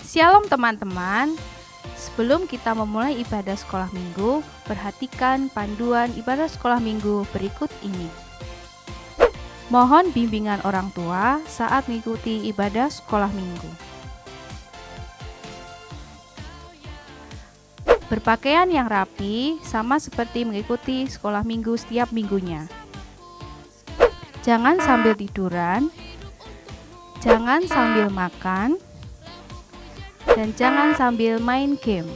Shalom teman-teman, sebelum kita memulai ibadah sekolah minggu, perhatikan panduan ibadah sekolah minggu berikut ini. Mohon bimbingan orang tua saat mengikuti ibadah sekolah minggu. Berpakaian yang rapi sama seperti mengikuti sekolah minggu setiap minggunya. Jangan sambil tiduran, jangan sambil makan, dan jangan sambil main game.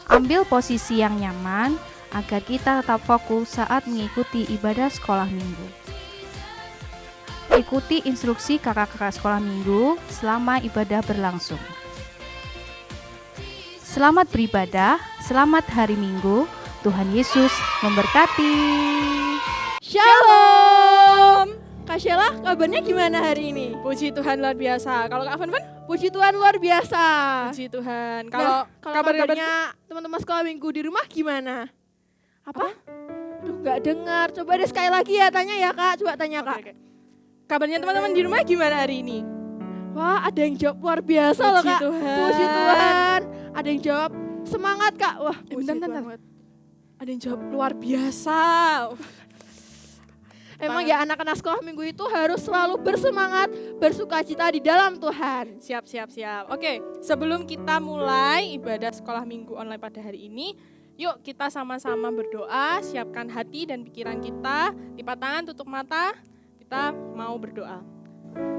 Ambil posisi yang nyaman agar kita tetap fokus saat mengikuti ibadah sekolah minggu. Ikuti instruksi kakak-kakak sekolah minggu selama ibadah berlangsung. Selamat beribadah, selamat hari Minggu. Tuhan Yesus memberkati. Shalom. Kak Sheila, kabarnya gimana hari ini? Puji Tuhan luar biasa. Kalau Kak Fanfan? Puji Tuhan luar biasa. Puji Tuhan. Kalau kabarnya kabarnya teman-teman sekolah minggu di rumah gimana? Apa? Duh, nggak dengar. Coba deh sekali lagi ya, tanya ya Kak. Coba tanya Kak. Oke. Kabarnya teman-teman di rumah gimana hari ini? Wah, ada yang jawab luar biasa loh Kak. Tuhan. Puji Tuhan. Ada yang jawab semangat Kak. Wah, puji bentar. banget. Ada yang jawab luar biasa. Emang ya anak-anak sekolah minggu itu harus selalu bersemangat, bersukacita di dalam Tuhan. Siap. Oke, sebelum kita mulai ibadah sekolah minggu online pada hari ini, yuk kita sama-sama berdoa, siapkan hati dan pikiran kita, lipat tangan, tutup mata, kita mau berdoa.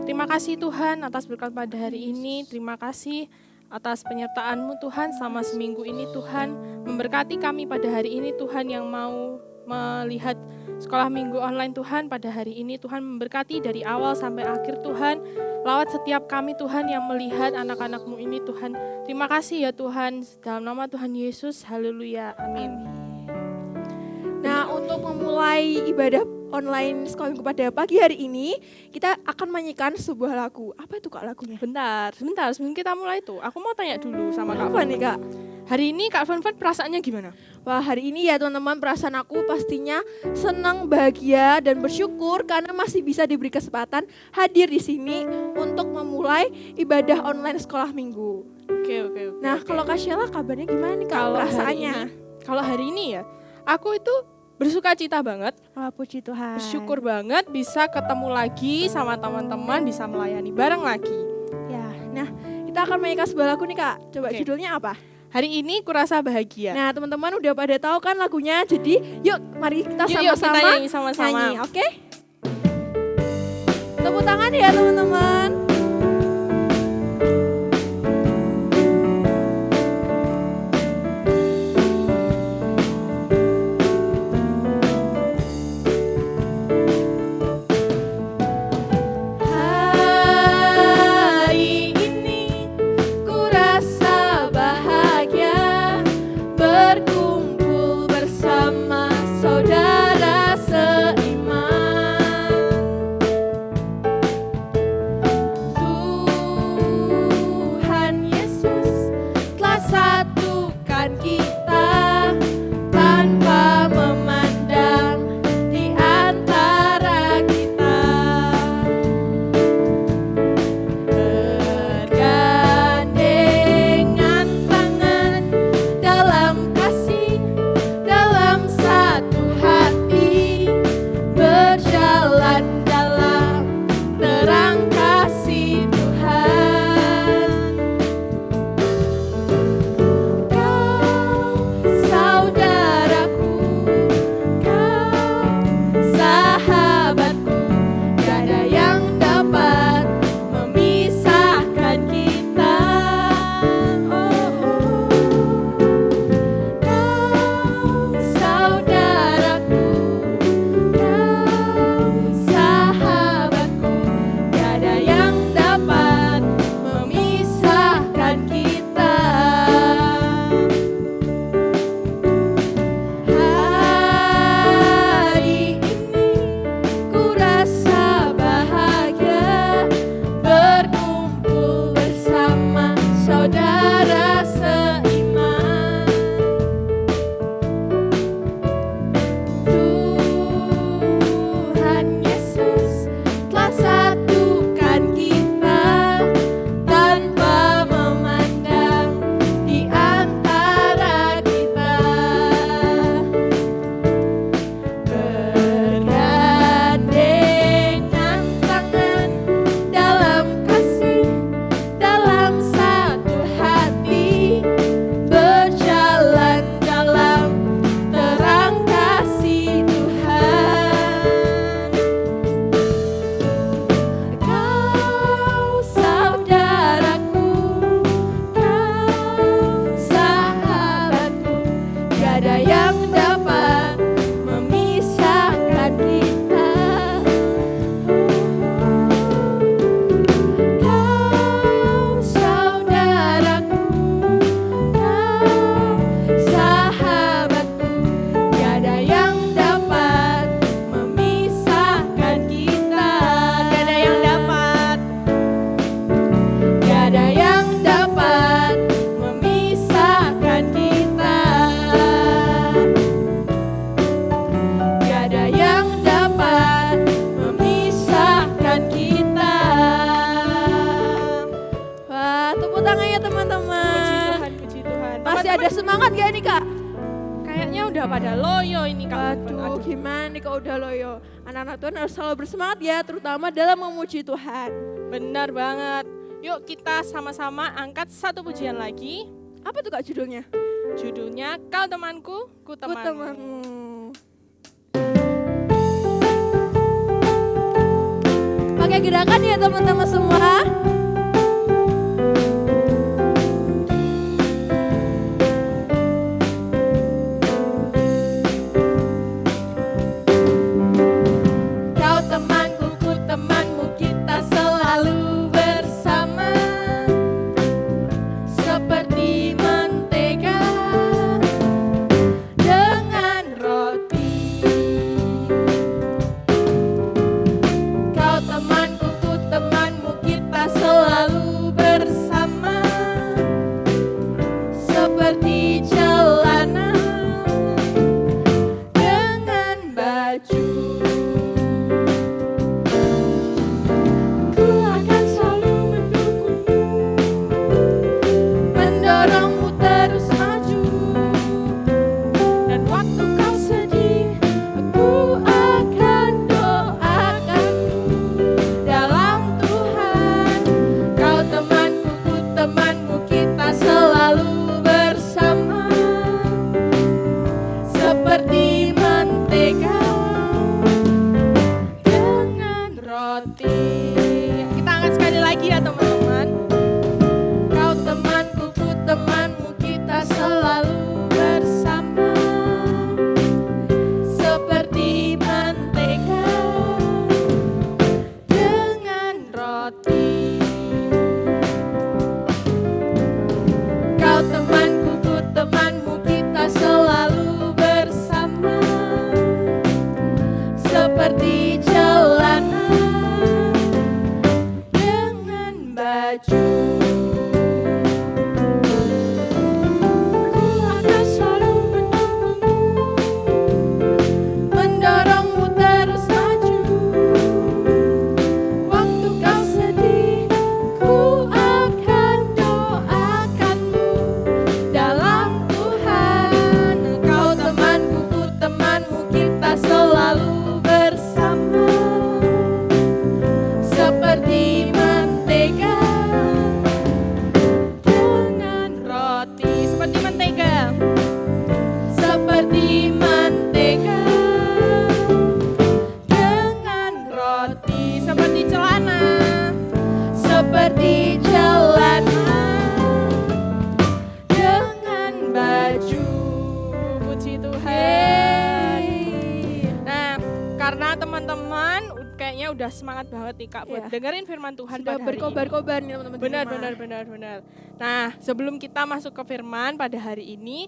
Terima kasih Tuhan atas berkat pada hari ini, terima kasih atas penyertaan-Mu Tuhan selama seminggu ini Tuhan, memberkati kami pada hari ini Tuhan yang mau melihat sekolah minggu online Tuhan pada hari ini. Tuhan memberkati dari awal sampai akhir Tuhan, lawat setiap kami Tuhan yang melihat anak-anak-Mu ini Tuhan. Terima kasih ya Tuhan, dalam nama Tuhan Yesus, haleluya, amin. Nah, untuk memulai ibadah online sekolah minggu pada pagi hari ini, kita akan menyanyikan sebuah lagu. Apa itu Kak lagunya? Bentar, sebelum kita mulai tuh, aku mau tanya dulu sama Kak Apa Fanfan. nih Kak? Hari ini Kak Fanfan perasaannya gimana? Wah, hari ini ya teman-teman, perasaan aku pastinya senang, bahagia, dan bersyukur karena masih bisa diberi kesempatan hadir di sini untuk memulai ibadah online sekolah minggu. Oke. Nah, kalau Kak Sheila kabarnya gimana nih Kak perasaannya? Kalau hari ini ya, aku itu bersukacita banget, Wah, puji Tuhan. bersyukur banget bisa ketemu lagi sama teman-teman, bisa melayani bareng lagi. Ya, nah kita akan menyanyikan sebuah lagu nih Kak. Coba Oke. judulnya apa? Hari ini kurasa bahagia. Nah, teman-teman udah pada tahu kan lagunya. Jadi, yuk mari kita Yuk, kita sama-sama nyanyi sama-sama. nyanyi, oke? Tepuk tangan ya teman-teman. Hari ini ku rasa bahagia berkumpul bersama saudara seiman. Masih ada semangat gak nih Kak? Kayaknya udah pada loyo ini Kak. Aduh, gimana nih kalau udah loyo? Anak-anak Tuhan harus selalu bersemangat ya, terutama dalam memuji Tuhan. Benar banget. Yuk kita sama-sama angkat satu pujian lagi. Apa tuh Kak judulnya? Judulnya Kau Temanku, Ku Ku Temanmu. temanmu. Pakai gerakan ya teman-teman semua. Kau temanku, ku temanmu, kita selalu bersama. Seperti mentega dengan roti. Kau temanku, ku temanmu, kita selalu bersama. Seperti celana dengan baju. Ku akan selalu mendukungmu, mendorongmu terus maju. Dan waktu kau sedih, aku akan doakanmu dalam Tuhan. Kau temanku, ku temanmu, kita selalu bersama. Seperti mentega dengan roti. Kita angkat sekali lagi ya teman-teman. Kau temanku, ku temanmu, kita selalu bersama. Seperti mentega dengan roti. Kau temanku, ku temanmu, kita selalu bersama. Seperti celana dengan baju. Ku akan selalu mendukungmu, mendorongmu terus maju. Waktu kau sedih, ku akan doakanmu dalam Tuhan. Kau temanku, ku temanmu, kita selalu bersama. Seperti mentega dengan roti. Seperti mentega. Seperti mentega dengan roti. Seperti celana. Seperti celana dengan baju. Puji Tuhan. Hey. Nah, karena teman-teman kayaknya udah semangat banget nih Kak buat Iya. dengerin firman Tuhan Sudah pada hari ini. berkobar-kobar nih teman-teman. di Benar, rumah. benar. Nah, sebelum kita masuk ke firman pada hari ini,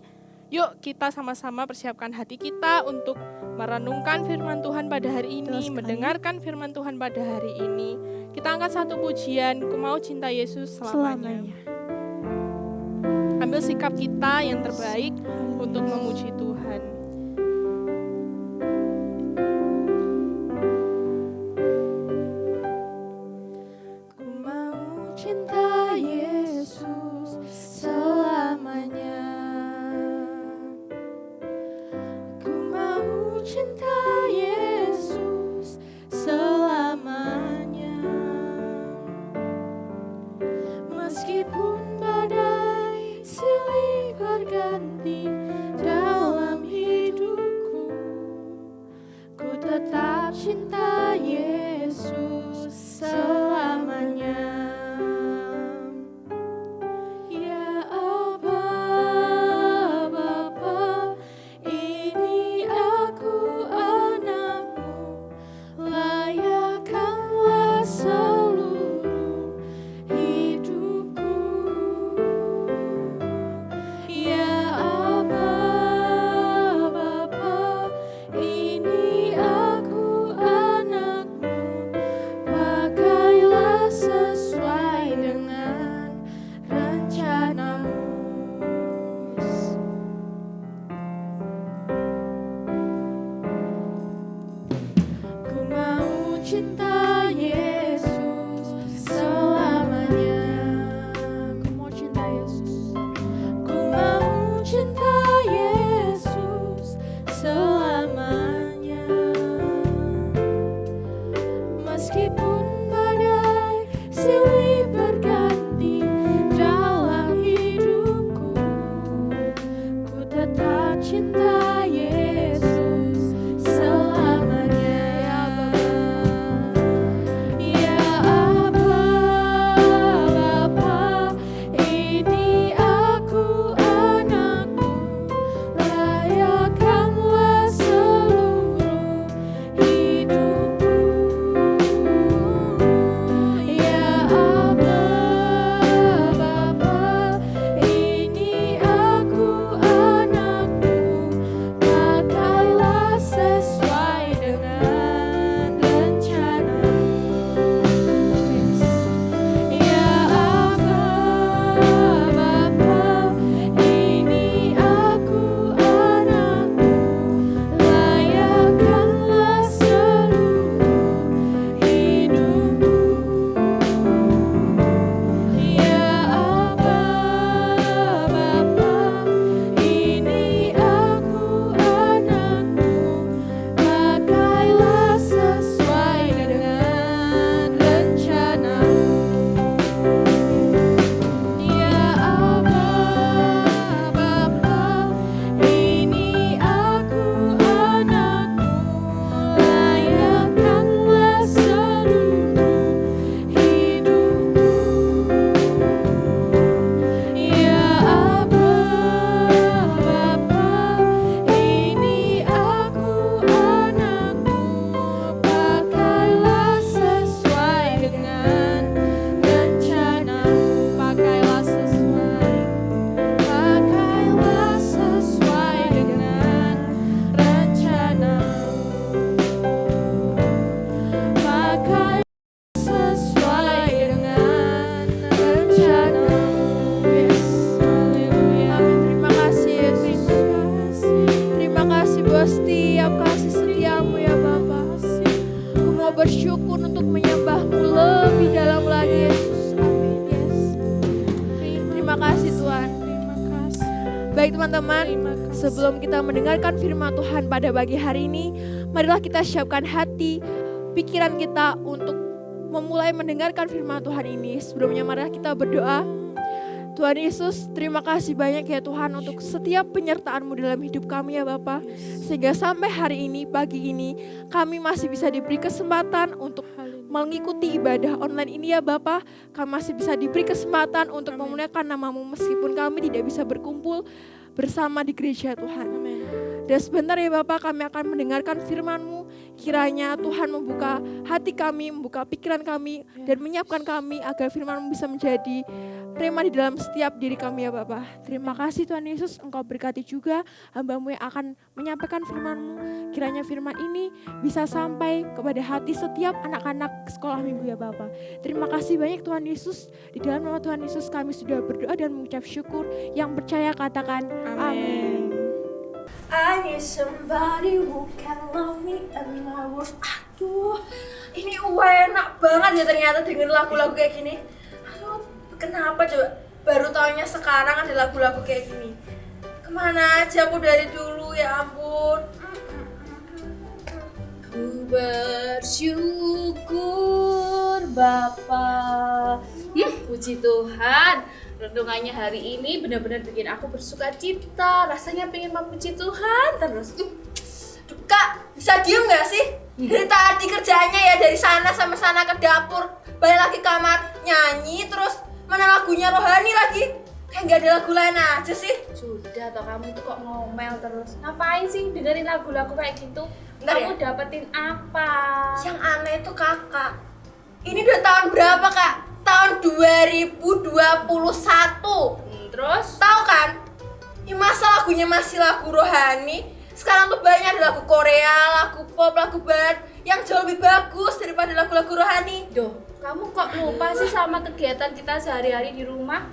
yuk kita sama-sama persiapkan hati kita untuk merenungkan firman Tuhan pada hari Betul ini, sekali. mendengarkan firman Tuhan pada hari ini. Kita angkat satu pujian, Ku Mau Cinta Yesus selamanya. Ambil sikap kita yang terbaik untuk memuji Tuhan. Ku mau cinta Yesus selamanya. Ku mau cinta Yesus selamanya. Meskipun badai silih berganti dalam hidupku, ku tetap cinta Yesus selamanya. Ya Aba, Bapa, ini aku cinta Yesus selamanya. Ya Aba, Bapa, ini aku anakmu, layakkanlah seluruh hidupku. Ya Aba, Bapa, ini aku anakmu, pakailah sesuai dengan rencana-Mu. Ya Aba, Bapa, ini aku anakmu, layakkanlah seluruh hidupku. Ya Aba, Bapa, ini aku anakmu, pakailah sesuai dengan rencana-Mu. Ya Aba, Bapa, ini aku anakmu, layakkanlah seluruh hidupku. Ya Aba, Bapa, ini aku anakmu, pakailah sesuai dengan rencana-Mu. Pakailah sesuai dengan rencana-Mu. Pakai sesuai dengan rencana-Mu. Yes, haleluya. Terima kasih Yesus. Terima kasih buat setiap kasih setiamu ya Bapa. Aku mau bersyukur untuk menyembah-Mu lebih dalam lagi Yesus. Amin. Yes. Terima kasih Tuhan. Terima kasih. Baik teman-teman, Terima kasih. sebelum kita mendengarkan firman Tuhan pada pagi hari ini, marilah kita siapkan hati, pikiran kita untuk memulai mendengarkan firman Tuhan ini. Sebelumnya marilah kita berdoa. Tuhan Yesus, terima kasih banyak ya Tuhan untuk setiap penyertaan-Mu dalam hidup kami ya Bapa. Sehingga sampai hari ini, pagi ini, kami masih bisa diberi kesempatan untuk mengikuti ibadah online ini ya Bapa. Kami masih bisa diberi kesempatan untuk memuliakan nama-Mu meskipun kami tidak bisa berkumpul bersama di gereja Tuhan. Amin. Dan sebentar ya Bapak, kami akan mendengarkan firman-Mu. Kiranya Tuhan membuka hati kami, membuka pikiran kami, dan menyiapkan kami agar firman-Mu bisa menjadi rema di dalam setiap diri kami ya Bapak. Terima kasih Tuhan Yesus, Engkau berkati juga hamba-Mu yang akan menyampaikan firman-Mu. Kiranya firman ini bisa sampai kepada hati setiap anak-anak sekolah minggu ya Bapak. Terima kasih banyak Tuhan Yesus. Di dalam nama Tuhan Yesus kami sudah berdoa dan mengucap syukur. Yang percaya katakan amin. I need somebody who can love me and my world. Aduh, ini enak banget ya ternyata dengan lagu-lagu kayak gini. Aduh, kenapa coba baru tahunya sekarang ada lagu-lagu kayak gini. Kemana aja aku dari dulu, ya ampun. Ku bersyukur Bapa. Puji Tuhan, renungannya hari ini benar-benar bikin aku bersuka cita. Rasanya pengen memuji Tuhan terus. Kak, bisa diem gak sih? Dari tadi kerjaannya ya dari sana sama sana ke dapur, balik lagi kamar, nyanyi, terus mana lagunya rohani lagi? Kayak gak ada lagu lain aja sih. Sudah toh, kamu tuh kok ngomel terus. Ngapain sih dengerin lagu-lagu kayak gitu? Bentar Kamu ya? dapetin apa? Yang aneh itu kakak, ini udah tahun berapa kak? Tahun 2021. Terus? Tahu kan? Ini masa lagunya masih lagu rohani. Sekarang tuh banyak ada lagu Korea, lagu pop, lagu barat yang jauh lebih bagus daripada lagu-lagu rohani. Duh, kamu kok lupa sih sama kegiatan kita sehari-hari di rumah?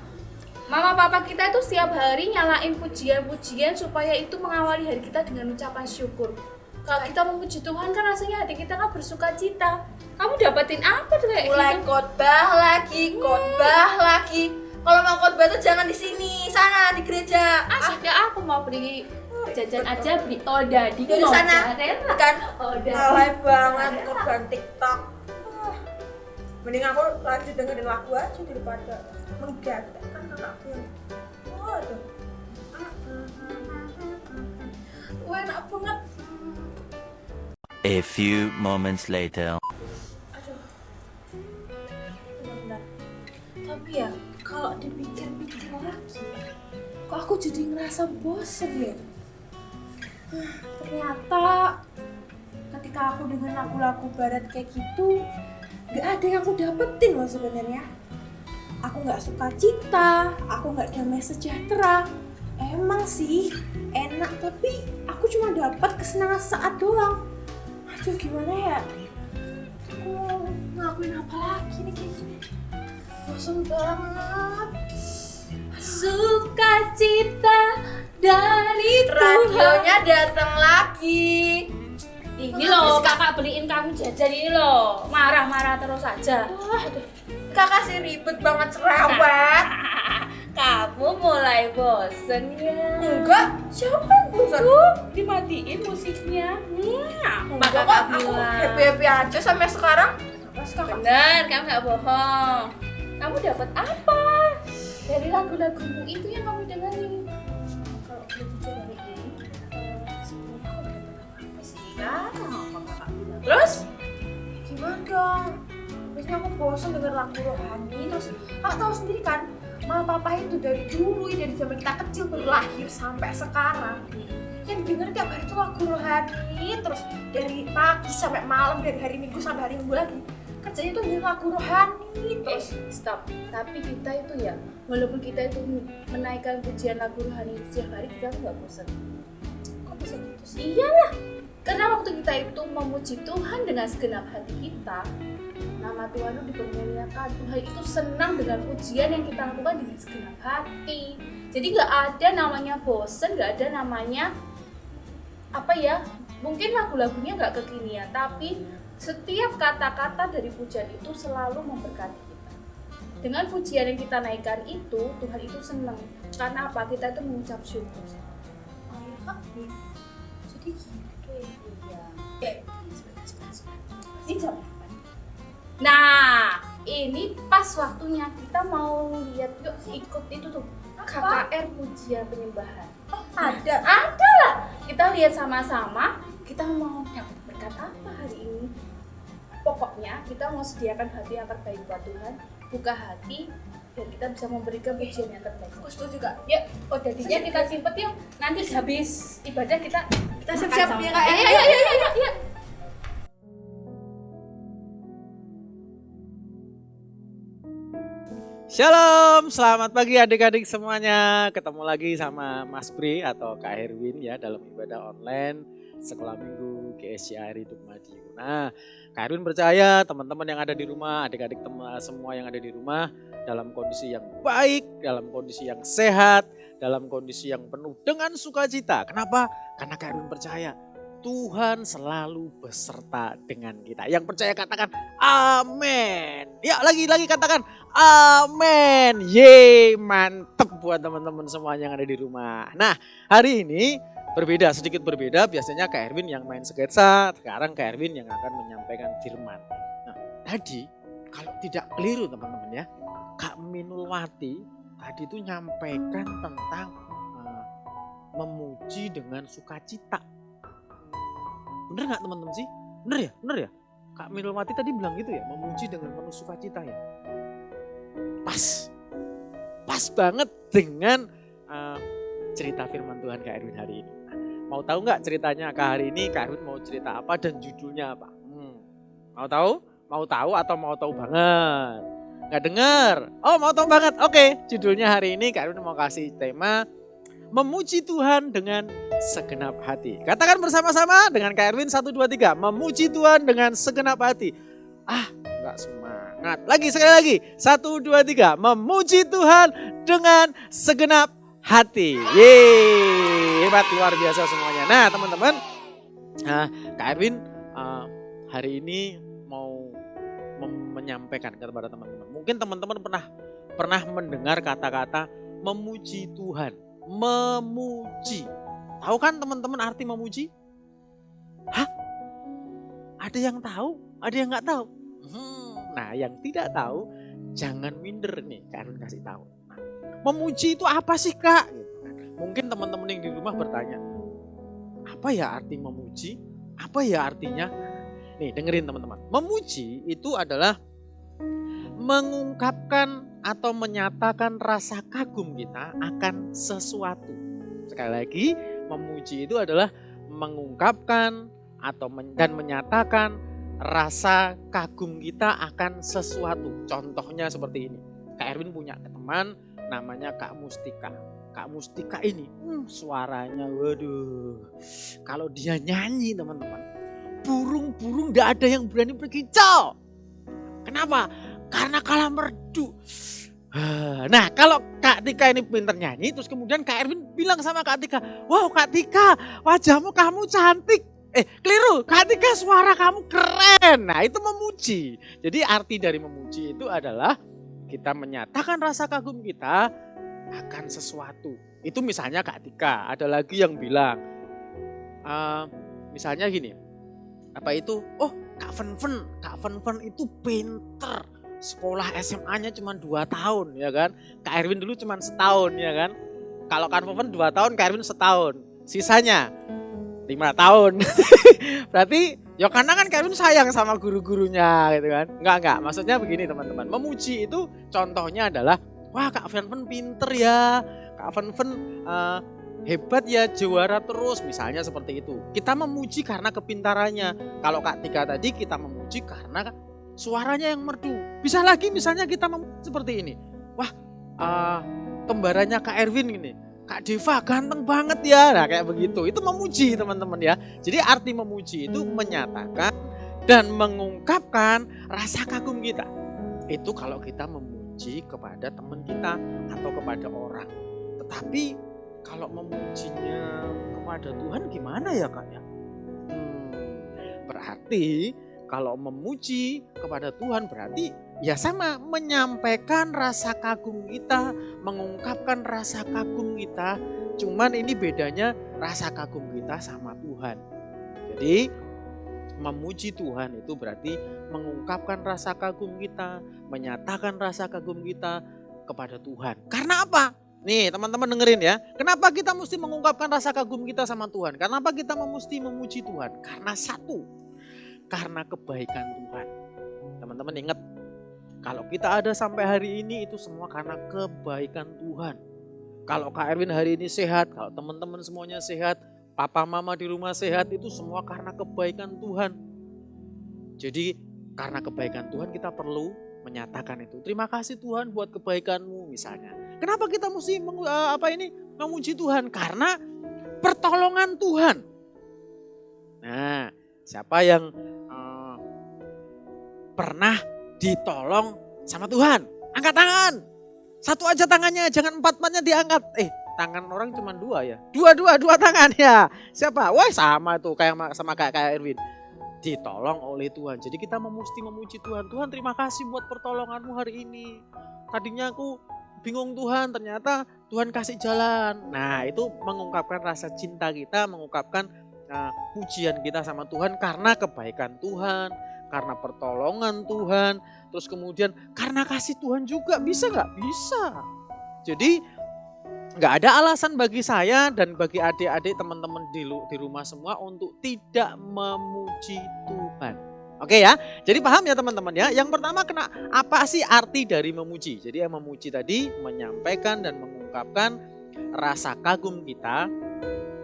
Mama papa kita itu setiap hari nyalain pujian-pujian supaya itu mengawali hari kita dengan ucapan syukur. Kalau kita memuji Tuhan kan rasanya hati kita kan bersuka cita. Kamu dapetin apa tuh kayak Mulai gitu? khotbah lagi. Kalau mau khotbah tuh jangan di sini, sana di gereja. Sudah aku mau beli jajan aja, beli oda di Di sana kan Oda. alay banget korban TikTok. Mending aku lanjut dengerin lagu aja daripada menggatek kan kakakku yang waduh. enak banget. A few moments later. Aduh. Benar-benar. Tapi ya, kalau dipikir-pikir lagi, kok aku jadi ngerasa bosen ya? Ternyata ketika aku dengar lagu-lagu barat kayak gitu, gak ada yang aku dapetin loh sebenarnya. Aku gak suka cita, aku gak damai sejahtera. Emang sih enak, tapi aku cuma dapat kesenangan saat doang. Aduh, gimana ya? Aku mau ngakuin apa lagi nih kayak gini? Bosan banget. Sukacita dari Radionya datang lagi. Ini loh, kakak beliin kamu jajan ini loh. Marah-marah terus aja. Kakak sih ribet banget cerewet. Kamu mulai bosen ya? Enggak, siapa yang bosan? Dimatiin musiknya. Enggak kok, aku happy-happy aja sampai sekarang. Mas kakak. Bener, kamu nggak bohong. Kamu dapat apa dari lagu-lagumu itu yang kamu dengerin? Kalau lebih dari ini, sebenarnya aku udah dapat apa sih? Kan, apa kakak bilang? Terus? Gimana dong? Biasanya aku bosan denger lagu rohani. Terus kakak tahu sendiri kan, mama papa itu dari dulu, dari zaman kita kecil baru lahir sampai sekarang, yang denger tiap hari itu lagu rohani. Terus dari pagi sampai malam, dari hari Minggu sampai hari Minggu lagi, kerjanya tuh denger lagu rohani. Terus Stop. Tapi kita itu ya, walaupun kita itu menaikkan pujian lagu rohani setiap hari, kita tuh nggak bosan. kok bisa gitu sih? Iyalah, karena waktu kita itu memuji Tuhan dengan segenap hati kita, nama Tuhan itu dipermuliakan. Tuhan itu senang dengan pujian yang kita lakukan dengan segenap hati. Jadi nggak ada namanya bosen, nggak ada namanya apa ya, mungkin lagu-lagunya nggak kekinian, tapi setiap kata-kata dari pujian itu selalu memberkati kita. Dengan pujian yang kita naikkan itu, Tuhan itu senang. Karena apa? Kita itu mengucap syukur. Oh iya kak, jadi gitu ya? Iya. Ini jam berapa? Nah, ini pas waktunya kita mau lihat, yuk ikut itu tuh KKR Pujian Penyembahan. Ada. Ada lah. Kita lihat sama-sama. Kita mau dapat berkat apa hari ini? Pokoknya kita mau sediakan hati yang terbaik buat Tuhan. Buka hati dan kita bisa memberikan pujian yang terbaik. Aku setuju kak. Yuk, kodadinya kita simpet yuk. Nanti habis ibadah kita siap-siap makan ya, sama. Kak, ya. Iya. Shalom, selamat pagi adik-adik semuanya. Ketemu lagi sama Mas Pri atau Kak Herwin ya dalam ibadah online Sekolah Minggu GSCR Hidup Madiun. Nah, Kak Herwin percaya teman-teman yang ada di rumah, adik-adik semua yang ada di rumah dalam kondisi yang baik, dalam kondisi yang sehat, dalam kondisi yang penuh dengan sukacita. Kenapa? Karena Kak Herwin percaya Tuhan selalu beserta dengan kita. Yang percaya katakan amin. Ya lagi katakan amin. Yeay, mantep buat teman-teman semuanya yang ada di rumah. Nah, hari ini sedikit berbeda. Biasanya Kak Erwin yang main sketsa, sekarang Kak Erwin yang akan menyampaikan firman. Nah, tadi kalau tidak keliru teman-teman ya, Kak Minulwati tadi itu nyampaikan tentang memuji dengan sukacita. Bener gak teman-teman sih? Bener ya? Kak Minulwati tadi bilang gitu ya, memuji dengan penuh sukacita ya. Pas banget dengan cerita firman Tuhan Kak Erwin hari ini. Mau tahu nggak ceritanya Kak hari ini? Kak Erwin mau cerita apa dan judulnya apa? Mau tahu? Mau tahu atau mau tahu banget? Nggak dengar? Oh mau tahu banget? Oke, judulnya hari ini Kak Erwin mau kasih tema memuji Tuhan dengan segenap hati. Katakan bersama-sama dengan Kak Erwin 1, 2, 3. Memuji Tuhan dengan segenap hati. Enggak semangat. Sekali lagi. 1, 2, 3. Memuji Tuhan dengan segenap hati. Yeay, hebat luar biasa semuanya. Nah teman-teman, Kak Erwin hari ini mau menyampaikan kepada teman-teman. Mungkin teman-teman pernah mendengar kata-kata memuji Tuhan. Memuji. Tahu kan teman-teman arti memuji? Hah? Ada yang tahu? Ada yang nggak tahu? Nah, yang tidak tahu jangan minder nih, Kak Erwin kasih tahu. Nah, memuji itu apa sih Kak? Gitu kan. Mungkin teman-teman yang di rumah bertanya, apa ya arti memuji? Apa ya artinya? Nih dengerin teman-teman. Memuji itu adalah mengungkapkan atau menyatakan rasa kagum kita akan sesuatu. Sekali lagi, memuji itu adalah mengungkapkan atau dan menyatakan rasa kagum kita akan sesuatu. Contohnya seperti ini. Kak Erwin punya teman namanya Kak Mustika. Kak Mustika ini suaranya waduh. Kalau dia nyanyi teman-teman, burung-burung gak ada yang berani berkicau. Kenapa? Karena kalah merdu. Nah kalau Kak Tika ini pinter nyanyi, terus kemudian Kak Erwin bilang sama Kak Tika, wow Kak Tika wajahmu kamu cantik. Keliru, Kak Tika suara kamu keren. Nah itu memuji. Jadi arti dari memuji itu adalah kita menyatakan rasa kagum kita akan sesuatu. Itu misalnya Kak Tika. Ada lagi yang bilang, misalnya gini, apa itu? Oh Kak Fen itu pinter. Sekolah SMA-nya cuma 2 tahun ya kan. Kak Erwin dulu cuma setahun ya kan. Kalau Kak Fen 2 tahun, Kak Erwin setahun. Sisanya 5 tahun. Berarti ya karena kan Kak Erwin sayang sama guru-gurunya gitu kan. Enggak. Maksudnya begini teman-teman. Memuji itu contohnya adalah, wah Kak Fen pinter ya. Kak Fen hebat ya, juara terus. Misalnya seperti itu. Kita memuji karena kepintarannya. Kalau Kak Tika tadi kita memuji karena suaranya yang merdu. Bisa lagi misalnya kita seperti ini. Wah, kembarannya Kak Erwin ini. Kak Deva ganteng banget ya. Nah kayak begitu. Itu memuji teman-teman ya. Jadi arti memuji itu menyatakan dan mengungkapkan rasa kagum kita. Itu kalau kita memuji kepada teman kita atau kepada orang. Tetapi kalau memujinya kepada Tuhan gimana ya Kak ya? Berarti kalau memuji kepada Tuhan berarti ya sama menyampaikan rasa kagum kita, mengungkapkan rasa kagum kita. Cuman ini bedanya rasa kagum kita sama Tuhan. Jadi memuji Tuhan itu berarti mengungkapkan rasa kagum kita, menyatakan rasa kagum kita kepada Tuhan. Karena apa? Nih teman-teman dengerin ya. Kenapa kita mesti mengungkapkan rasa kagum kita sama Tuhan? Kenapa kita mesti memuji Tuhan? Karena satu, karena kebaikan Tuhan. Teman-teman ingat, kalau kita ada sampai hari ini itu semua karena kebaikan Tuhan. Kalau Kak Erwin hari ini sehat, kalau teman-teman semuanya sehat, papa mama di rumah sehat, itu semua karena kebaikan Tuhan. Jadi karena kebaikan Tuhan kita perlu menyatakan itu. Terima kasih Tuhan buat kebaikanmu misalnya. Kenapa kita mesti memuji Tuhan? Karena pertolongan Tuhan. Nah, siapa yang pernah ditolong sama Tuhan? Angkat tangan. Satu aja tangannya, jangan 4-4-nya diangkat. Tangan orang cuma 2 ya. Dua tangan ya. Siapa? Wah sama tuh kayak sama kayak Erwin. Ditolong oleh Tuhan. Jadi kita mesti memuji Tuhan. Tuhan terima kasih buat pertolonganmu hari ini. Tadinya aku bingung Tuhan, ternyata Tuhan kasih jalan. Nah itu mengungkapkan rasa cinta kita, mengungkapkan pujian kita sama Tuhan karena kebaikan Tuhan, karena pertolongan Tuhan, terus kemudian karena kasih Tuhan juga. Bisa gak? Bisa. Jadi gak ada alasan bagi saya dan bagi adik-adik teman-teman di rumah semua untuk tidak memuji Tuhan. Oke ya, jadi paham ya teman-teman ya. Yang pertama apa sih arti dari memuji? Jadi yang memuji tadi menyampaikan dan mengungkapkan rasa kagum kita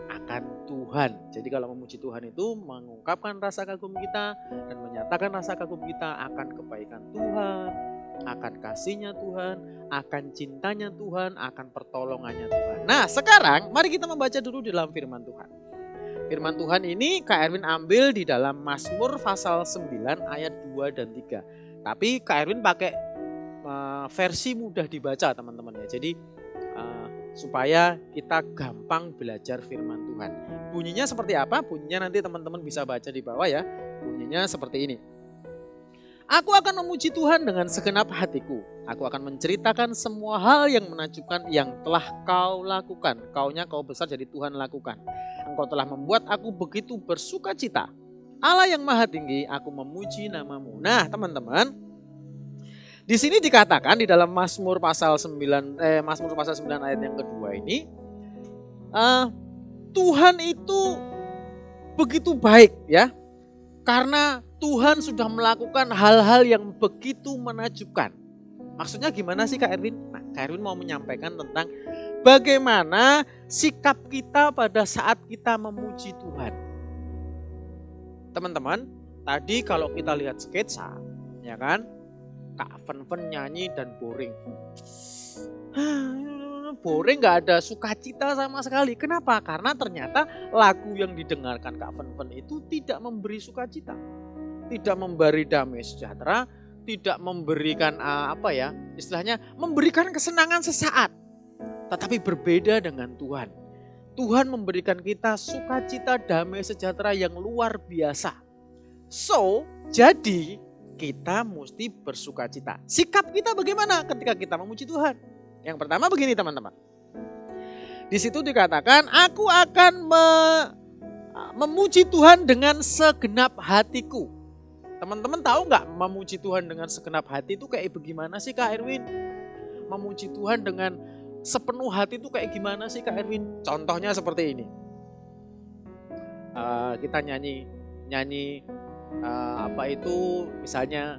akan Tuhan. Jadi kalau memuji Tuhan itu mengungkapkan rasa kagum kita dan menyatakan rasa kagum kita akan kebaikan Tuhan, akan kasihnya Tuhan, akan cintanya Tuhan, akan pertolongannya Tuhan. Nah sekarang mari kita membaca dulu di dalam firman Tuhan. Firman Tuhan ini Kak Erwin ambil di dalam Mazmur pasal 9 ayat 2 dan 3. Tapi Kak Erwin pakai versi mudah dibaca teman-teman ya. Jadi supaya kita gampang belajar firman Tuhan. Bunyinya seperti apa? Bunyinya nanti teman-teman bisa baca di bawah ya. Bunyinya seperti ini. Aku akan memuji Tuhan dengan segenap hatiku. Aku akan menceritakan semua hal yang menakjubkan yang telah kau lakukan. Kaunya kau besar jadi Tuhan lakukan. Engkau telah membuat aku begitu bersuka cita. Allah yang maha tinggi, aku memuji namamu. Nah teman-teman, di sini dikatakan di dalam Mazmur pasal 9 ayat yang kedua ini, Tuhan itu begitu baik ya. Karena Tuhan sudah melakukan hal-hal yang begitu menakjubkan. Maksudnya gimana sih Kak Erwin? Nah, Kak Erwin mau menyampaikan tentang bagaimana sikap kita pada saat kita memuji Tuhan. Teman-teman, tadi kalau kita lihat sketsa, ya kan, Kak Fen nyanyi dan boring. Boring, gak ada sukacita sama sekali. Kenapa? Karena ternyata lagu yang didengarkan Kak Fen itu tidak memberi sukacita, tidak memberi damai sejahtera, tidak memberikan istilahnya memberikan kesenangan sesaat. Tetapi berbeda dengan Tuhan. Tuhan memberikan kita sukacita, damai sejahtera yang luar biasa. So, jadi kita mesti bersukacita. Sikap kita bagaimana ketika kita memuji Tuhan? Yang pertama begini teman-teman. Di situ dikatakan, aku akan memuji Tuhan dengan segenap hatiku. Teman-teman tahu nggak memuji Tuhan dengan segenap hati itu kayak bagaimana sih Kak Erwin? Memuji Tuhan dengan sepenuh hati itu kayak gimana sih Kak Erwin? Contohnya seperti ini. Kita nyanyi misalnya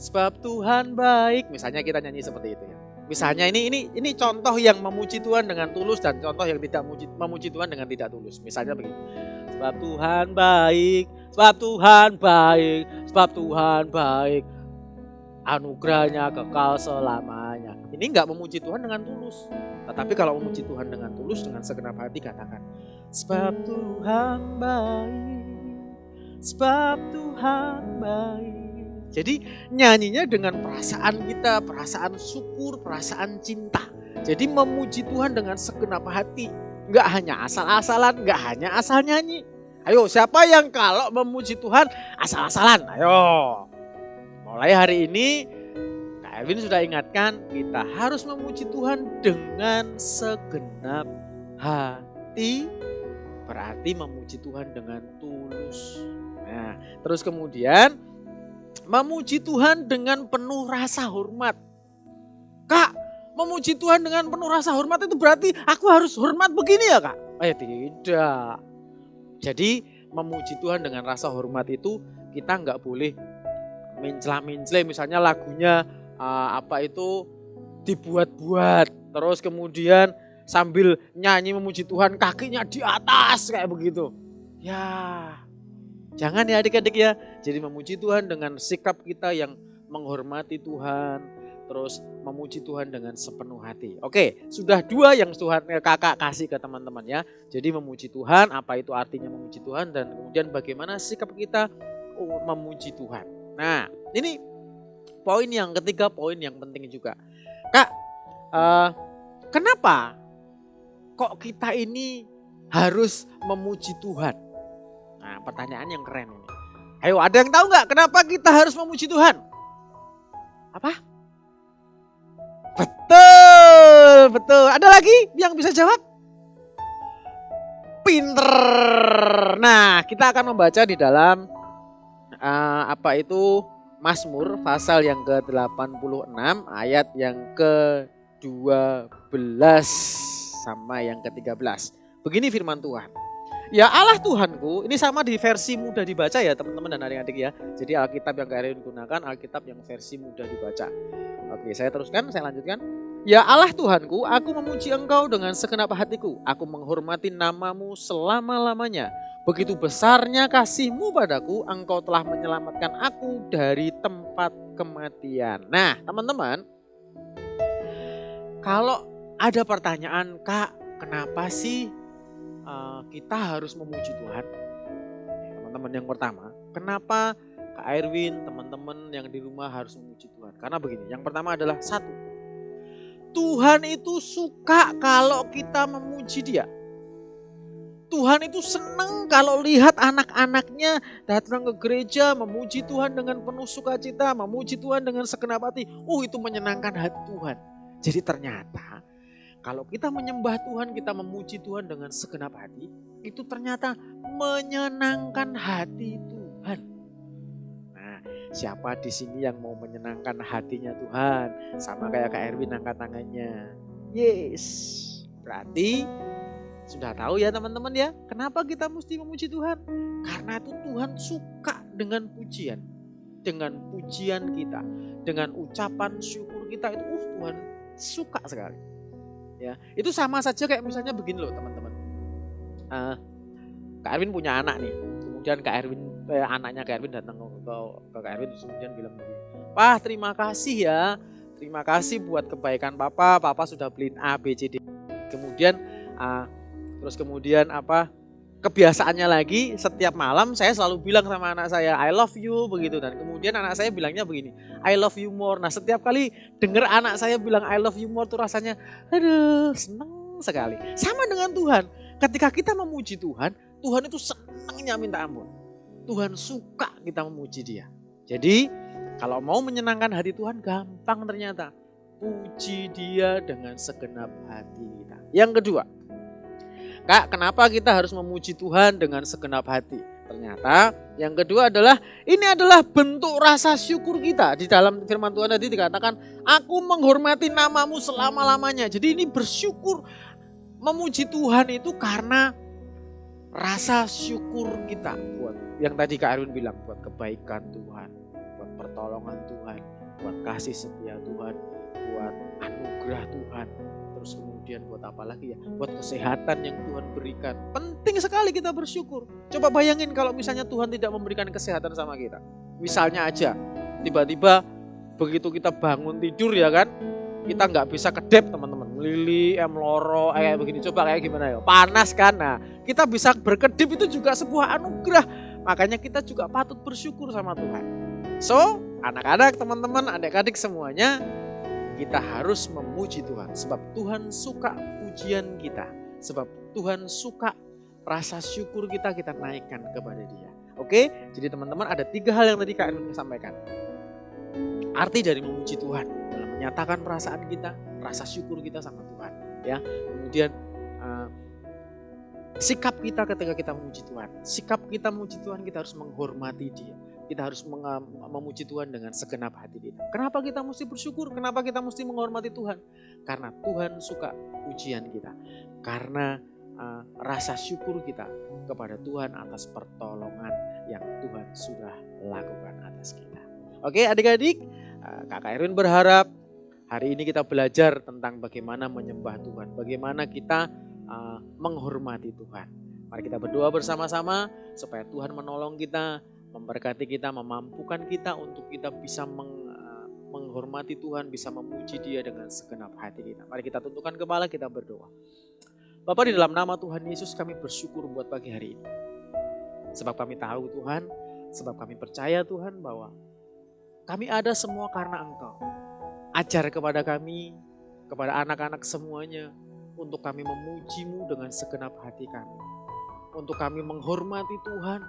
sebab Tuhan baik, misalnya kita nyanyi seperti itu ya. Misalnya ini contoh yang memuji Tuhan dengan tulus dan contoh yang tidak memuji Tuhan dengan tidak tulus. Misalnya begini. Sebab Tuhan baik, sebab Tuhan baik, sebab Tuhan baik. Anugerahnya kekal selamanya. Ini enggak memuji Tuhan dengan tulus. Tetapi kalau memuji Tuhan dengan tulus, dengan segenap hati katakan, sebab Tuhan baik, sebab Tuhan baik. Jadi nyanyinya dengan perasaan kita, perasaan syukur, perasaan cinta. Jadi memuji Tuhan dengan segenap hati. Enggak hanya asal-asalan, enggak hanya asal nyanyi. Ayo siapa yang kalau memuji Tuhan asal-asalan? Ayo. Mulai hari ini Kak Erwin sudah ingatkan kita harus memuji Tuhan dengan segenap hati. Berarti memuji Tuhan dengan tulus. Nah, terus kemudian memuji Tuhan dengan penuh rasa hormat. Kak, memuji Tuhan dengan penuh rasa hormat itu berarti aku harus hormat begini ya Kak? Tidak. Jadi memuji Tuhan dengan rasa hormat itu kita nggak boleh mencela-mencela, misalnya lagunya dibuat-buat, terus kemudian sambil nyanyi memuji Tuhan kakinya di atas kayak begitu. Ya, jangan ya adik-adik ya. Jadi memuji Tuhan dengan sikap kita yang menghormati Tuhan, terus memuji Tuhan dengan sepenuh hati. Oke, sudah 2 yang Tuhan kakak kasih ke teman-teman ya. Jadi memuji Tuhan, apa itu artinya memuji Tuhan, dan kemudian bagaimana sikap kita memuji Tuhan. Nah, ini poin yang ketiga, poin yang penting juga. Kak, kenapa kok kita ini harus memuji Tuhan? Nah, pertanyaan yang keren ini. Ayo, ada yang tahu nggak kenapa kita harus memuji Tuhan? Apa? Betul. Ada lagi yang bisa jawab? Pinter. Nah, kita akan membaca di dalam Mazmur pasal yang ke-86 ayat yang ke-12 sama yang ke-13. Begini firman Tuhan. Ya Allah Tuhanku, ini sama di versi mudah dibaca ya teman-teman dan adik-adik ya. Jadi Alkitab yang Kak Erwin gunakan Alkitab yang versi mudah dibaca. Oke, saya teruskan, saya lanjutkan. Ya Allah Tuhanku, aku memuji Engkau dengan segenap hatiku. Aku menghormati nama-Mu selama-lamanya. Begitu besarnya kasih-Mu padaku, Engkau telah menyelamatkan aku dari tempat kematian. Nah, teman-teman, kalau ada pertanyaan, Kak, kenapa sih kita harus memuji Tuhan? Teman-teman, yang pertama, kenapa Kak Erwin, teman-teman yang di rumah harus memuji Tuhan? Karena begini, yang pertama adalah satu, Tuhan itu suka kalau kita memuji Dia. Tuhan itu senang kalau lihat anak-anaknya datang ke gereja memuji Tuhan dengan penuh sukacita, memuji Tuhan dengan segenap hati. Itu menyenangkan hati Tuhan. Jadi ternyata kalau kita menyembah Tuhan, kita memuji Tuhan dengan segenap hati, itu ternyata menyenangkan hati Tuhan. Nah, siapa di sini yang mau menyenangkan hatinya Tuhan? Sama kayak Kak Erwin angkat tangannya. Yes. Berarti Sudah tahu ya teman-teman ya, kenapa kita mesti memuji Tuhan? Karena itu Tuhan suka dengan pujian. Dengan pujian kita, dengan ucapan syukur kita itu Tuhan suka sekali. Ya, itu sama saja kayak misalnya begini loh teman-teman. Kak Erwin punya anak nih. Kemudian anaknya Kak Erwin datang ke Kak Erwin kemudian bilang begini, "Pak, terima kasih ya. Terima kasih buat kebaikan Papa. Papa sudah beliin A, B, C, D." Kemudian kebiasaannya lagi setiap malam saya selalu bilang sama anak saya, "I love you," begitu. Dan kemudian anak saya bilangnya begini, "I love you more." Nah, setiap kali dengar anak saya bilang I love you more tuh rasanya aduh, seneng sekali. Sama dengan Tuhan. Ketika kita memuji Tuhan, Tuhan itu senangnya minta ampun. Tuhan suka kita memuji Dia. Jadi, kalau mau menyenangkan hati Tuhan gampang ternyata. Puji Dia dengan segenap hati kita. Yang kedua, Kak, kenapa kita harus memuji Tuhan dengan segenap hati? Ternyata yang kedua adalah ini adalah bentuk rasa syukur kita. Di dalam firman Tuhan tadi dikatakan, "Aku menghormati namamu selama-lamanya." Jadi ini bersyukur, memuji Tuhan itu karena rasa syukur kita buat yang tadi Kak Erwin bilang, buat kebaikan Tuhan, buat pertolongan Tuhan, buat kasih setia Tuhan, buat anugerah Tuhan. Terus kemudian buat apa lagi ya? Buat kesehatan yang Tuhan berikan. Penting sekali kita bersyukur. Coba bayangin kalau misalnya Tuhan tidak memberikan kesehatan sama kita. Misalnya aja, tiba-tiba begitu kita bangun tidur ya kan, kita nggak bisa kedep teman-teman. Melili, meloro, kayak begini. Coba kayak gimana ya? Panas kan? Nah, kita bisa berkedip itu juga sebuah anugerah. Makanya kita juga patut bersyukur sama Tuhan. So, anak-anak, teman-teman, adik-adik semuanya, kita harus memuji Tuhan. Sebab Tuhan suka pujian kita. Sebab Tuhan suka rasa syukur kita naikkan kepada Dia. Oke, jadi teman-teman ada 3 hal yang tadi Kak Erwin sampaikan. Arti dari memuji Tuhan dalam menyatakan perasaan kita, rasa syukur kita sama Tuhan. Ya, kemudian sikap kita ketika kita memuji Tuhan. Sikap kita memuji Tuhan, kita harus menghormati Dia. Kita harus memuji Tuhan dengan segenap hati kita. Kenapa kita mesti bersyukur? Kenapa kita mesti menghormati Tuhan? Karena Tuhan suka pujian kita. Karena rasa syukur kita kepada Tuhan atas pertolongan yang Tuhan sudah lakukan atas kita. Oke adik-adik, Kakak Erwin berharap hari ini kita belajar tentang bagaimana menyembah Tuhan. Bagaimana kita menghormati Tuhan. Mari kita berdoa bersama-sama supaya Tuhan menolong kita, memberkati kita, memampukan kita untuk kita bisa menghormati Tuhan, bisa memuji Dia dengan segenap hati kita. Mari kita tundukkan kepala, kita berdoa. Bapa, di dalam nama Tuhan Yesus kami bersyukur buat pagi hari ini. Sebab kami tahu Tuhan, sebab kami percaya Tuhan bahwa kami ada semua karena Engkau. Ajar kepada kami, kepada anak-anak semuanya, untuk kami memuji-Mu dengan segenap hati kami. Untuk kami menghormati Tuhan,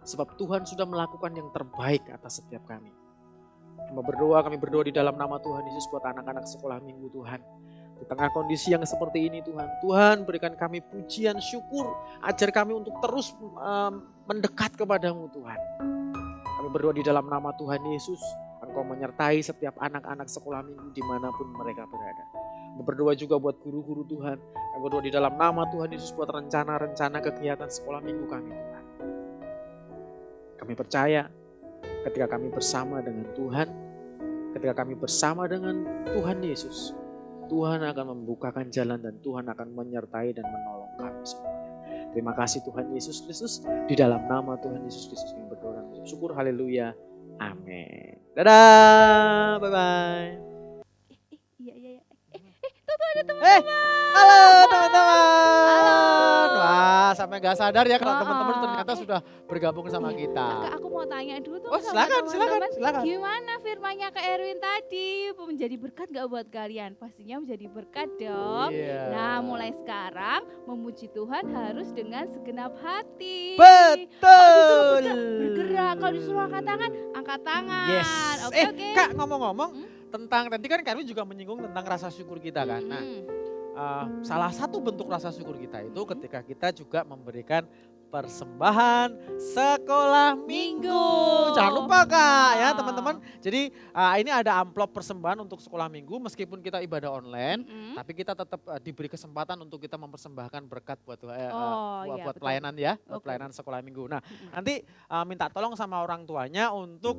sebab Tuhan sudah melakukan yang terbaik atas setiap kami. Kami berdoa di dalam nama Tuhan Yesus buat anak-anak sekolah minggu Tuhan. Di tengah kondisi yang seperti ini Tuhan berikan kami pujian syukur. Ajar kami untuk terus mendekat kepadamu Tuhan. Kami berdoa di dalam nama Tuhan Yesus. Engkau menyertai setiap anak-anak sekolah minggu dimanapun mereka berada. Kami berdoa juga buat guru-guru Tuhan. Kami berdoa di dalam nama Tuhan Yesus buat rencana-rencana kegiatan sekolah minggu kami Tuhan. Kami percaya ketika kami bersama dengan Tuhan, ketika kami bersama dengan Tuhan Yesus, Tuhan akan membukakan jalan dan Tuhan akan menyertai dan menolong kami semuanya. Terima kasih Tuhan Yesus Kristus. Di dalam nama Tuhan Yesus Kristus kami berdoa dan bersyukur. Haleluya. Amin. Dadah. Bye-bye. Iya. Tuh ada teman. Halo teman-teman. Wah, sampai gak sadar ya kalau teman-teman ternyata sudah bergabung sama kita. Kakak, aku mau tanya dulu tuh Oh, sama silakan. teman-teman. Gimana firmannya Kak Erwin tadi? Menjadi berkat gak buat kalian? Pastinya menjadi berkat dong. Iya. Nah, mulai sekarang memuji Tuhan harus dengan segenap hati. Betul. Bergerak. Kalau disuruh angkat tangan. Yes. Oke. Kak, ngomong-ngomong tentang tadi kan Kak Erwin juga menyinggung tentang rasa syukur kita kan. Nah, salah satu bentuk rasa syukur kita itu ketika kita juga memberikan persembahan sekolah minggu. Jangan lupa Kak ya teman-teman. Jadi ini ada amplop persembahan untuk sekolah minggu meskipun kita ibadah online, tapi kita tetap diberi kesempatan untuk kita mempersembahkan berkat buat buat betul. pelayanan ya, buat Oke. pelayanan sekolah minggu. Nah, nanti minta tolong sama orang tuanya untuk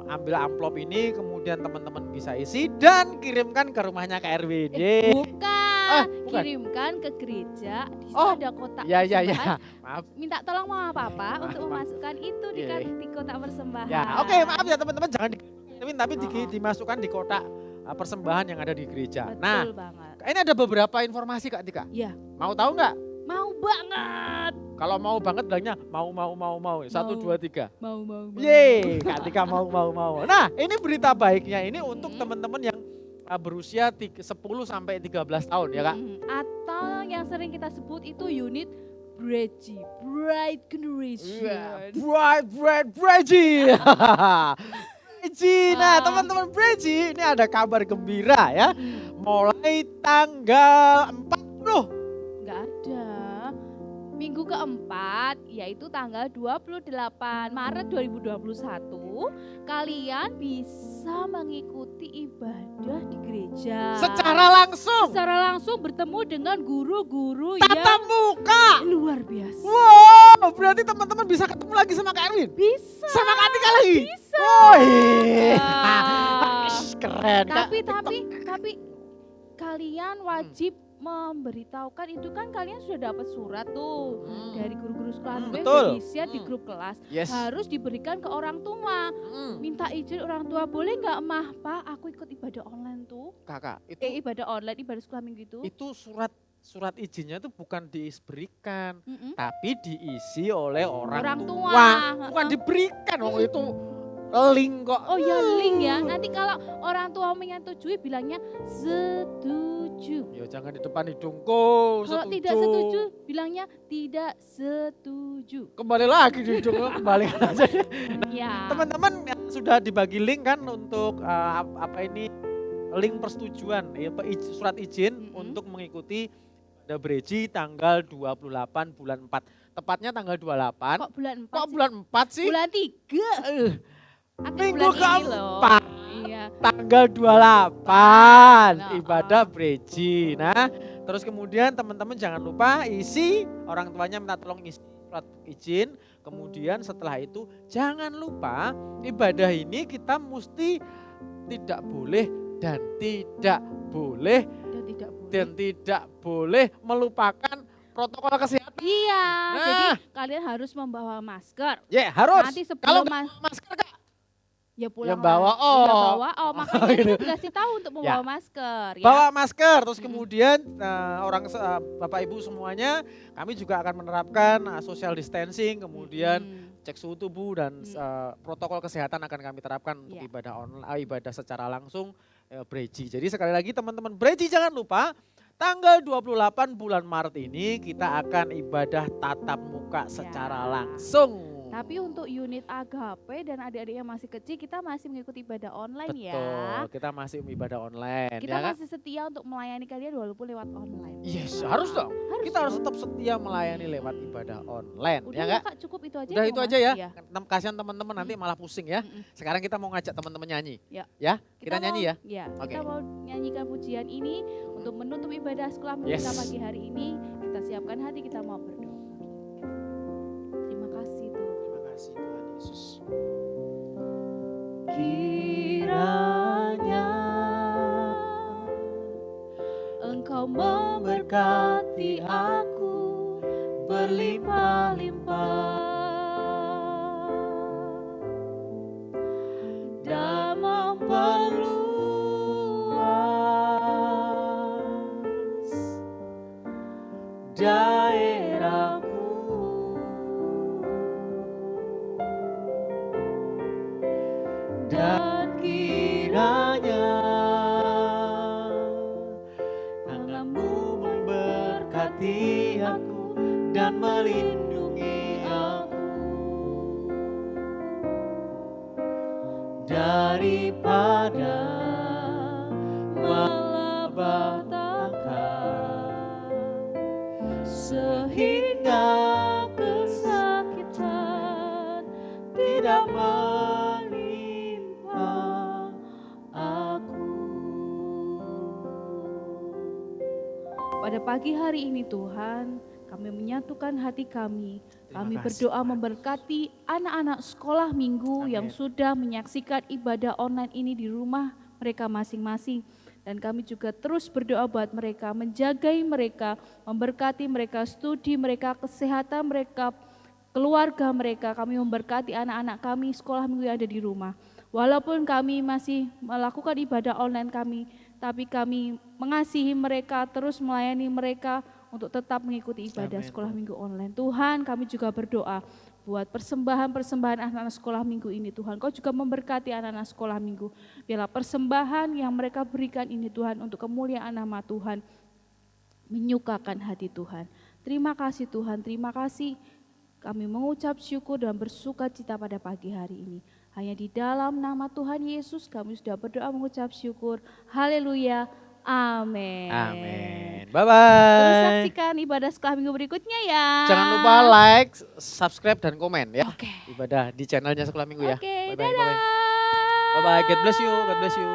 ambil amplop ini kemudian teman-teman bisa isi dan kirimkan ke rumahnya Kak Erwin. Yeay. Bukan, bukan. kirimkan ke gereja. Di situ Oh, ada kotak Ya ya persembahan. ya. Maaf. Minta tolong mama papa Maaf, untuk maaf. memasukkan itu di, Iya. di kotak persembahan. Ya, oke maaf ya teman-teman jangan dikirim tapi Oh. dimasukkan di kotak persembahan yang ada di gereja. Betul Nah, banget. ini ada beberapa informasi Kak Tika. Iya. Mau tahu nggak? Mau banget. Kalau mau banget bilangnya mau. 1, 2, 3. Mau. Yeay, Kak Tika mau. Nah, ini berita baiknya ini untuk teman-teman yang berusia 10 sampai 13 tahun ya Kak. Atau yang sering kita sebut itu unit Breji, Bright Generation. Breji. Breji. Nah, Wah. teman-teman Breji, ini ada kabar gembira ya. Mulai tanggal 40. Enggak ada. Minggu keempat yaitu tanggal 28 Maret 2021 kalian bisa mengikuti ibadah di gereja. Secara langsung. Secara langsung bertemu dengan guru-guru Tatap yang muka. luar biasa. Wow, berarti teman-teman bisa ketemu lagi sama Kak Erwin. Bisa. Sama Kak Tika lagi. Bisa. Woi. Ah. Keren Kak. Tapi kalian wajib memberitahukan itu kan kalian sudah dapat surat tuh dari guru-guru sekolah minggu yang betul. sudah di-share di grup kelas. Yes. Harus diberikan ke orang tua. Minta izin orang tua, boleh nggak mah pak aku ikut ibadah online tuh. Kakak, itu Ibadah online, ibadah sekolah minggu itu. surat izinnya itu bukan diberikan, Mm-mm. tapi diisi oleh orang Orang tua. tua. Bukan diberikan, itu link kok. Oh ya link ya, nanti kalau orang tua menyetujui bilangnya setuju. Ya jangan di depan hidungku, Kalau tidak setuju bilangnya tidak setuju. Kembali lagi di hidung, kembalikan aja. Ya. Teman-teman sudah dibagi link kan untuk link persetujuan, ya, surat izin untuk mengikuti ada Breji tanggal 28 bulan 4. Tepatnya tanggal 28. Kok bulan 4 Kok sih? bulan 4 sih? Bulan 3. Akhir Minggu bulan ini loh. keempat. Iya. Tanggal 28 Nah, ibadah Breji. Nah, terus kemudian teman-teman jangan lupa isi, orang tuanya minta tolong isi surat izin. Kemudian setelah itu jangan lupa ibadah ini kita mesti tidak boleh dan tidak boleh Dan tidak boleh. dan tidak boleh melupakan protokol kesehatan. Iya, Nah. jadi kalian harus membawa masker. Ya, harus. Nanti Kalau sebelum nggak masker Kak, ya pulang yang bawa, lagi. Ya, oh. bawa. Oh, makanya gitu. kita dikasih tahu untuk membawa masker ya. bawa masker. Terus kemudian Bapak Ibu semuanya, kami juga akan menerapkan social distancing, kemudian cek suhu tubuh dan protokol kesehatan akan kami terapkan untuk Ya. ibadah secara langsung Breji. Jadi sekali lagi teman-teman Breji jangan lupa tanggal 28 bulan Maret ini kita akan ibadah tatap muka secara langsung. Tapi untuk unit agape dan adik-adik yang masih kecil kita masih mengikuti ibadah online ya. Betul, kita masih ibadah online Kita ya kan? masih setia untuk melayani kalian walaupun lewat online. Yes, harus dong. Harus Kita harus dong. tetap setia melayani lewat ibadah online, Udah ya ya enggak? Kak, cukup itu aja. Udah itu aja ya. Iya. Kasihan teman-teman nanti malah pusing ya. Sekarang kita mau ngajak teman-teman nyanyi. Ya. Kita nyanyi ya. Ya, Oke. kita mau nyanyikan pujian ini untuk menutup ibadah sekolah minggu Yes. kita pagi hari ini. Kita siapkan hati, kita mau berdoa. Terima kasih Tuhan. Terima kasih Tuhan Yesus. Kiranya Engkau memberkati aku berlimpah-limpah dan memperluas daerahku dan kiranya tanganmu memberkati aku dan melindungi aku daripada malapetaka sehingga kesal tidak menimpa aku. Pada pagi hari ini Tuhan, kami menyatukan hati kami. Kami Terima kasih, berdoa Tuhan. memberkati anak-anak sekolah minggu Amin. yang sudah menyaksikan ibadah online ini di rumah mereka masing-masing. Dan kami juga terus berdoa buat mereka, menjagai mereka, memberkati mereka, studi mereka, kesehatan mereka, keluarga mereka. Kami memberkati anak-anak kami sekolah minggu yang ada di rumah. Walaupun kami masih melakukan ibadah online kami, tapi kami mengasihi mereka, terus melayani mereka untuk tetap mengikuti ibadah Amin, sekolah Tuhan. minggu online. Tuhan, kami juga berdoa buat persembahan-persembahan anak-anak sekolah minggu ini Tuhan. Kau juga memberkati anak-anak sekolah minggu. Biarlah persembahan yang mereka berikan ini Tuhan untuk kemuliaan nama Tuhan, menyukakan hati Tuhan. Terima kasih Tuhan, terima kasih. Kami mengucap syukur dan bersuka cita pada pagi hari ini. Hanya di dalam nama Tuhan Yesus kami sudah berdoa mengucap syukur. Haleluya. Amin. Amin. Terus Bye-bye. saksikan ibadah sekolah minggu berikutnya ya. Jangan lupa like, subscribe, dan komen ya. Oke. Ibadah di channelnya Sekolah Minggu ya. Oke, Bye-bye. dadah. Bye-bye. God bless you. God bless you.